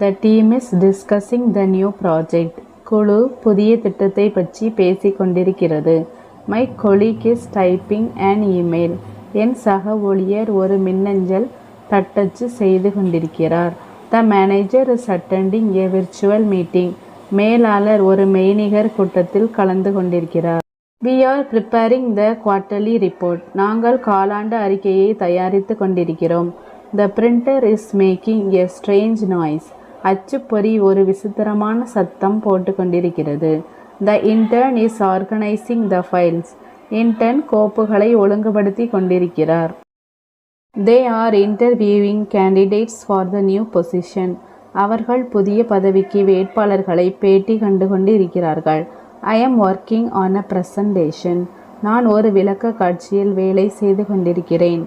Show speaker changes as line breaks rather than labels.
The team is discussing the new project. குழு புதிய திட்டத்தை பற்றி பேசிக் கொண்டிருக்கிறது. My colleague is typing an email. என் சக ஊழியர் ஒரு மின்னஞ்சல் தட்டச்சு செய்து கொண்டிருக்கிறார். The manager is attending a virtual meeting. மேலாளர் ஒரு மெய்நிகர் கூட்டத்தில் கலந்து கொண்டிருக்கிறார். We are preparing the quarterly report. நாங்கள் காலாண்டு அறிக்கையை தயாரித்து கொண்டிருக்கிறோம். The printer is making a strange noise. அச்சுப்பொறி ஒரு விசித்திரமான சத்தம் போட்டு கொண்டிருக்கிறது. The intern is organizing the files. intern கோப்புகளை ஒழுங்குபடுத்தி கொண்டிருக்கிறார். They are interviewing candidates for the new position. அவர்கள் புதிய பதவிக்கு வேட்பாளர்களை பேட்டி கண்டு கொண்டிருக்கிறார்கள். I am working on a presentation. நான் ஒரு விளக்க காட்சியில் வேலை செய்து கொண்டிருக்கிறேன்.